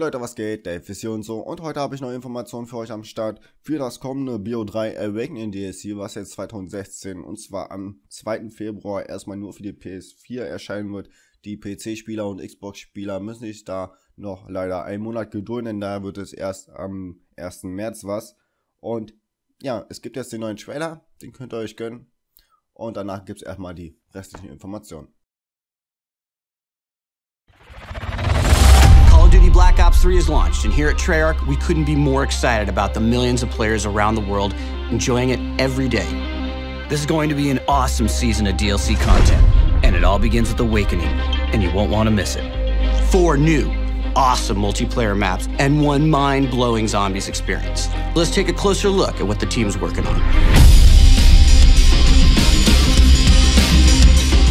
Jo Leute, was geht? Dave ist hier und so, und heute habe ich neue Informationen für euch am Start für das kommende BO3 Awakening DLC, was jetzt 2016 und zwar am 2. Februar erstmal nur für die PS4 erscheinen wird. Die PC-Spieler und Xbox-Spieler müssen sich da noch leider einen Monat gedulden, denn daher wird es erst am 1. März was. Und ja, es gibt jetzt den neuen Trailer, den könnt ihr euch gönnen, und danach gibt es erstmal die restlichen Informationen. Call of Duty Black Ops 3 is launched, and here at Treyarch, we couldn't be more excited about the millions of players around the world enjoying it every day. This is going to be an awesome season of DLC content, and it all begins with Awakening, and you won't want to miss it. 4 new, awesome multiplayer maps, and 1 mind-blowing zombies experience. Let's take a closer look at what the team's working on.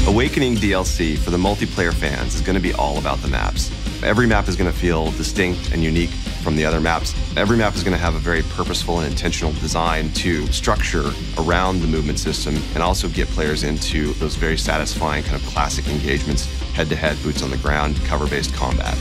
Awakening DLC for the multiplayer fans is going to be all about the maps. Every map is going to feel distinct and unique from the other maps. Every map is going to have a very purposeful and intentional design to structure around the movement system and also get players into those very satisfying kind of classic engagements, head-to-head, boots on the ground, cover-based combat.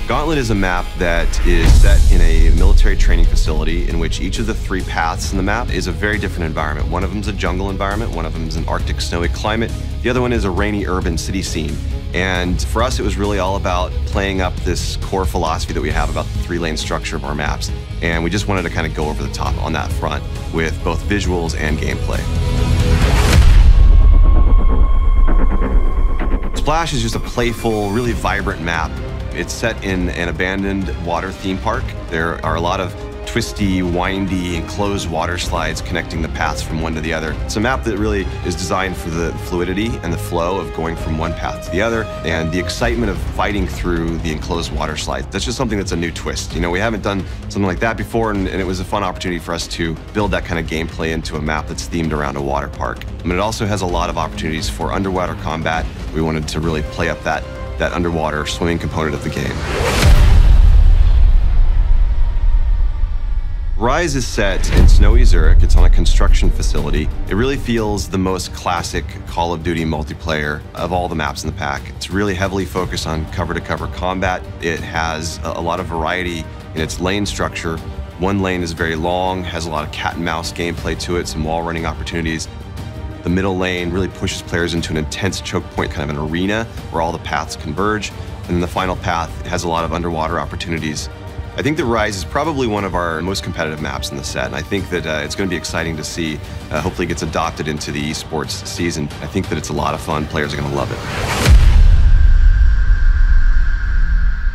Gauntlet is a map that is set in a military training facility in which each of the 3 paths in the map is a very different environment. One of them is a jungle environment, one of them is an Arctic snowy climate, the other one is a rainy urban city scene. And for us, it was really all about playing up this core philosophy that we have about the 3-lane structure of our maps. And we just wanted to kind of go over the top on that front with both visuals and gameplay. Splash is just a playful, really vibrant map. It's set in an abandoned water theme park. There are a lot of twisty, windy, enclosed water slides connecting the paths from one to the other. It's a map that really is designed for the fluidity and the flow of going from one path to the other and the excitement of fighting through the enclosed water slides. That's just something that's a new twist. You know, we haven't done something like that before, and it was a fun opportunity for us to build that kind of gameplay into a map that's themed around a water park. And it also has a lot of opportunities for underwater combat. We wanted to really play up that underwater swimming component of the game. Rise is set in snowy Zurich. It's on a construction facility. It really feels the most classic Call of Duty multiplayer of all the maps in the pack. It's really heavily focused on cover-to-cover combat. It has a lot of variety in its lane structure. One lane is very long, has a lot of cat and mouse gameplay to it, some wall running opportunities. The middle lane really pushes players into an intense choke point, kind of an arena where all the paths converge. And then the final path has a lot of underwater opportunities. I think that Rise is probably one of our most competitive maps in the set, and I think that it's going to be exciting to see. Hopefully it gets adopted into the esports season. I think that it's a lot of fun. Players are going to love it.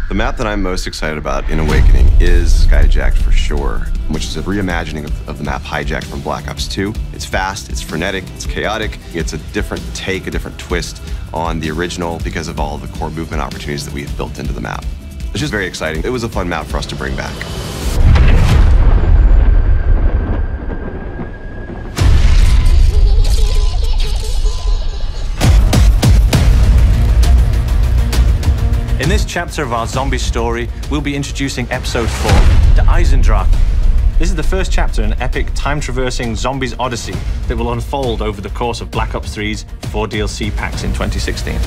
The map that I'm most excited about in Awakening is Skyjacked for sure, which is a reimagining of the map Hijacked from Black Ops 2. It's fast, it's frenetic, it's chaotic. It's a different take, a different twist on the original because of all the core movement opportunities that we've built into the map. It's just very exciting. It was a fun map for us to bring back. In this chapter of our zombie story, we'll be introducing episode 4, the Eisendrache. This is the first chapter in an epic time-traversing zombies odyssey that will unfold over the course of Black Ops 3's 4 DLC packs in 2016.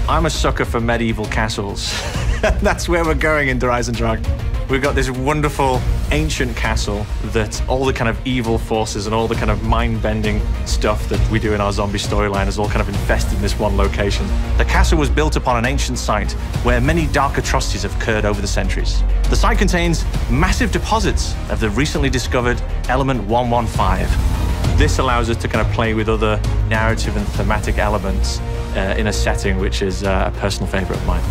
I'm a sucker for medieval castles. That's where we're going in the Eisendrache. We've got this wonderful ancient castle that all the kind of evil forces and all the kind of mind-bending stuff that we do in our zombie storyline is all kind of infested in this one location. The castle was built upon an ancient site where many dark atrocities have occurred over the centuries. The site contains massive deposits of the recently discovered element 115. This allows us to kind of play with other narrative and thematic elements in a setting which is a personal favorite of mine.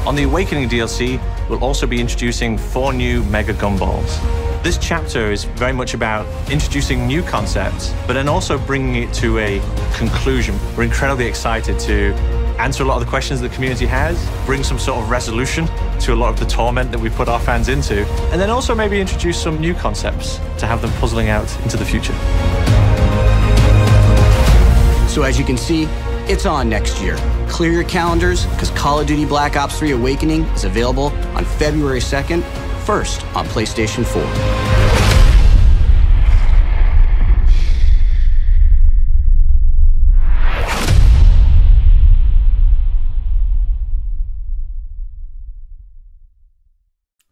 On the Awakening DLC, we'll also be introducing 4 new Mega Gumballs. This chapter is very much about introducing new concepts, but then also bringing it to a conclusion. We're incredibly excited to answer a lot of the questions the community has, bring some sort of resolution to a lot of the torment that we put our fans into, and then also maybe introduce some new concepts to have them puzzling out into the future. So as you can see, it's on next year. Clear your calendars, because Call of Duty Black Ops 3 Awakening is available on February 2nd, first on PlayStation 4.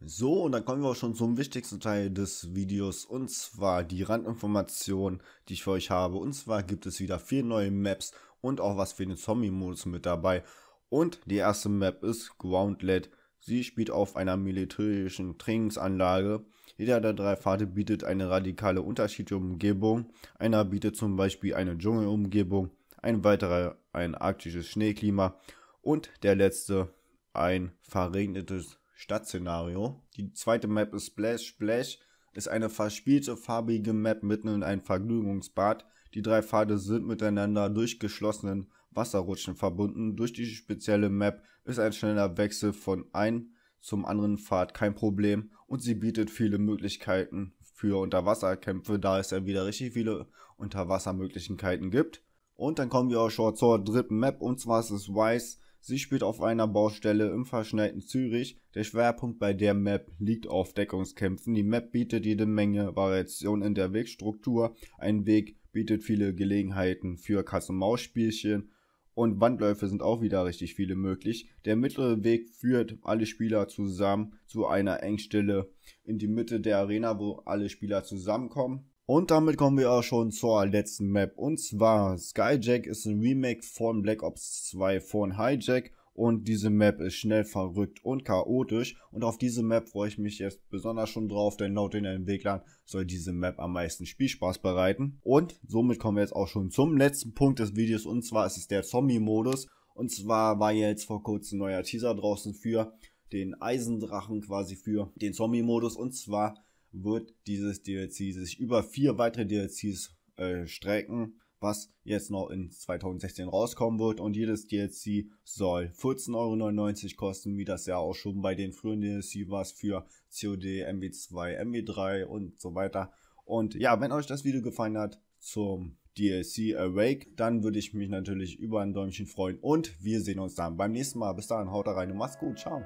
So, und dann kommen wir auch schon zum wichtigsten Teil des Videos, und zwar die Randinformationen, die ich für euch habe. Und zwar gibt es wieder 4 neue Maps und auch was für den Zombie-Modus mit dabei. Und die erste Map ist Groundlet. Sie spielt auf einer militärischen Trainingsanlage. Jeder der 3 Pfade bietet eine radikale unterschiedliche Umgebung. Einer bietet zum Beispiel eine Dschungelumgebung, ein weiterer ein arktisches Schneeklima und der letzte ein verregnetes Stadtszenario. Die zweite Map ist Splash Splash, ist eine verspielte farbige Map mitten in einem Vergnügungsbad. Die 3 Pfade sind miteinander durch geschlossenen Wasserrutschen verbunden. Durch die spezielle Map ist ein schneller Wechsel von einem zum anderen Pfad kein Problem und sie bietet viele Möglichkeiten für Unterwasserkämpfe, da es ja wieder richtig viele Unterwassermöglichkeiten gibt. Und dann kommen wir auch schon zur dritten Map, und zwar ist es Weiß. Sie spielt auf einer Baustelle im verschneiten Zürich. Der Schwerpunkt bei der Map liegt auf Deckungskämpfen. Die Map bietet jede Menge Variation in der Wegstruktur. Ein Weg bietet viele Gelegenheiten für Katz-und-Maus-Spielchen und Wandläufe sind auch wieder richtig viele möglich. Der mittlere Weg führt alle Spieler zusammen zu einer Engstelle in die Mitte der Arena, wo alle Spieler zusammenkommen. Und damit kommen wir auch schon zur letzten Map, und zwar Skyjack ist ein Remake von Black Ops 2 von Hijack und diese Map ist schnell, verrückt und chaotisch und auf diese Map freue ich mich jetzt besonders schon drauf, denn laut den Entwicklern soll diese Map am meisten Spielspaß bereiten. Und somit kommen wir jetzt auch schon zum letzten Punkt des Videos, und zwar ist es der Zombie-Modus. Und zwar war ja jetzt vor kurzem ein neuer Teaser draußen für den Eisendrachen, quasi für den Zombie-Modus, und zwar wird dieses DLC sich über 4 weitere DLCs strecken, was jetzt noch in 2016 rauskommen wird, und jedes DLC soll 14,99 € kosten, wie das ja auch schon bei den frühen DLC war für COD, MW2, MW3 und so weiter. Und ja, wenn euch das Video gefallen hat zum DLC Awake, dann würde ich mich natürlich über ein Däumchen freuen und wir sehen uns dann beim nächsten Mal. Bis dahin, haut rein und macht's gut, ciao.